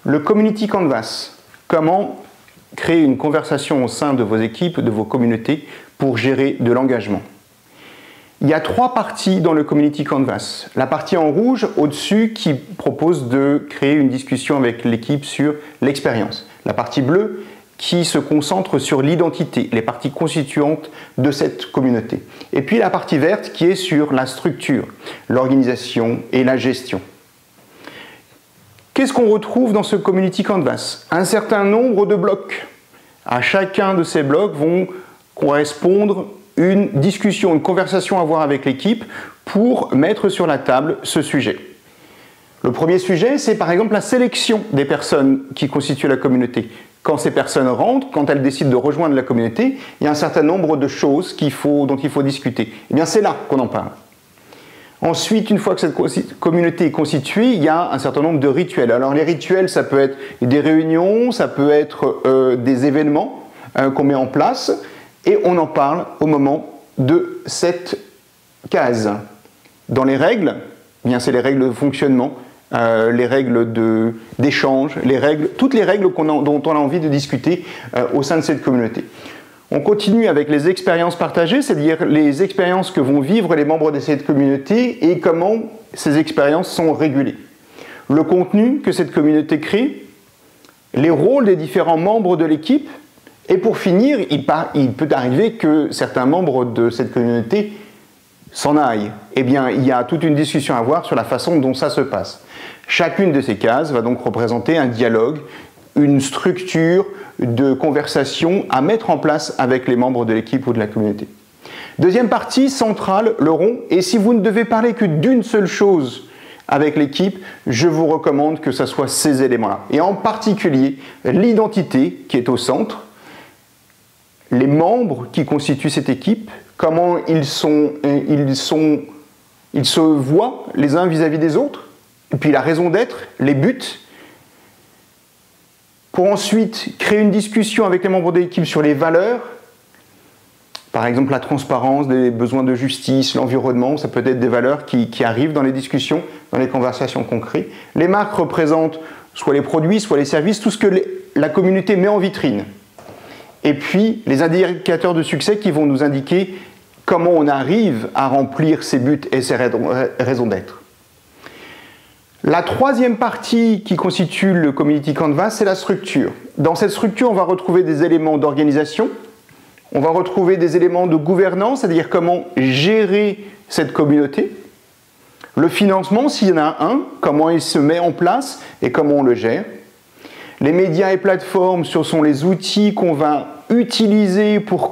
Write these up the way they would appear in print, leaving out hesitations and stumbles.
Le Community Canvas. Comment créer une conversation au sein de vos équipes, de vos communautés pour gérer de l'engagement. Il y a 3 parties dans le Community Canvas. La partie en rouge au-dessus qui propose de créer une discussion avec l'équipe sur l'expérience. La partie bleue qui se concentre sur l'identité, les parties constituantes de cette communauté. Et puis la partie verte qui est sur la structure, l'organisation et la gestion. Qu'est-ce qu'on retrouve dans ce Community Canvas? Un certain nombre de blocs. À chacun de ces blocs vont correspondre une discussion, une conversation à avoir avec l'équipe pour mettre sur la table ce sujet. Le premier sujet, c'est par exemple la sélection des personnes qui constituent la communauté. Quand ces personnes rentrent, quand elles décident de rejoindre la communauté, il y a un certain nombre de choses dont il faut discuter. Eh bien, c'est là qu'on en parle. Ensuite, une fois que cette communauté est constituée, il y a un certain nombre de rituels. Alors les rituels, ça peut être des réunions, ça peut être des événements qu'on met en place, et on en parle au moment de cette case. Dans les règles, eh bien c'est les règles de fonctionnement, les règles d'échange, toutes les règles dont on a envie de discuter au sein de cette communauté. On continue avec les expériences partagées, c'est-à-dire les expériences que vont vivre les membres de cette communauté et comment ces expériences sont régulées. Le contenu que cette communauté crée, les rôles des différents membres de l'équipe, et pour finir, il peut arriver que certains membres de cette communauté s'en aillent. Eh bien, il y a toute une discussion à avoir sur la façon dont ça se passe. Chacune de ces cases va donc représenter un dialogue, une structure de conversation à mettre en place avec les membres de l'équipe ou de la communauté. Deuxième partie centrale, le rond. Et si vous ne devez parler que d'une seule chose avec l'équipe, je vous recommande que ce soit ces éléments-là. Et en particulier, l'identité qui est au centre, les membres qui constituent cette équipe, comment ils se voient les uns vis-à-vis des autres, et puis la raison d'être, les buts, pour ensuite créer une discussion avec les membres de l'équipe sur les valeurs, par exemple la transparence, les besoins de justice, l'environnement, ça peut être des valeurs qui arrivent dans les discussions, dans les conversations qu'on crée. Les marques représentent soit les produits, soit les services, tout ce que la communauté met en vitrine. Et puis les indicateurs de succès qui vont nous indiquer comment on arrive à remplir ces buts et ces raisons d'être. La troisième partie qui constitue le Community Canvas, c'est la structure. Dans cette structure, on va retrouver des éléments d'organisation, on va retrouver des éléments de gouvernance, c'est-à-dire comment gérer cette communauté, le financement, s'il y en a un, comment il se met en place et comment on le gère. Les médias et plateformes, ce sont les outils qu'on va utiliser pour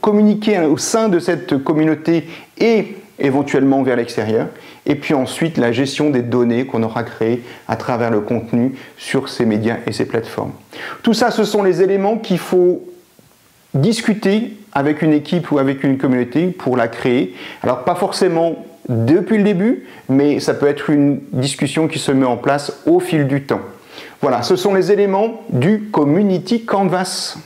communiquer au sein de cette communauté et éventuellement vers l'extérieur. Et puis ensuite, la gestion des données qu'on aura créées à travers le contenu sur ces médias et ces plateformes. Tout ça, ce sont les éléments qu'il faut discuter avec une équipe ou avec une communauté pour la créer. Alors, pas forcément depuis le début, mais ça peut être une discussion qui se met en place au fil du temps. Voilà, ce sont les éléments du Community Canvas.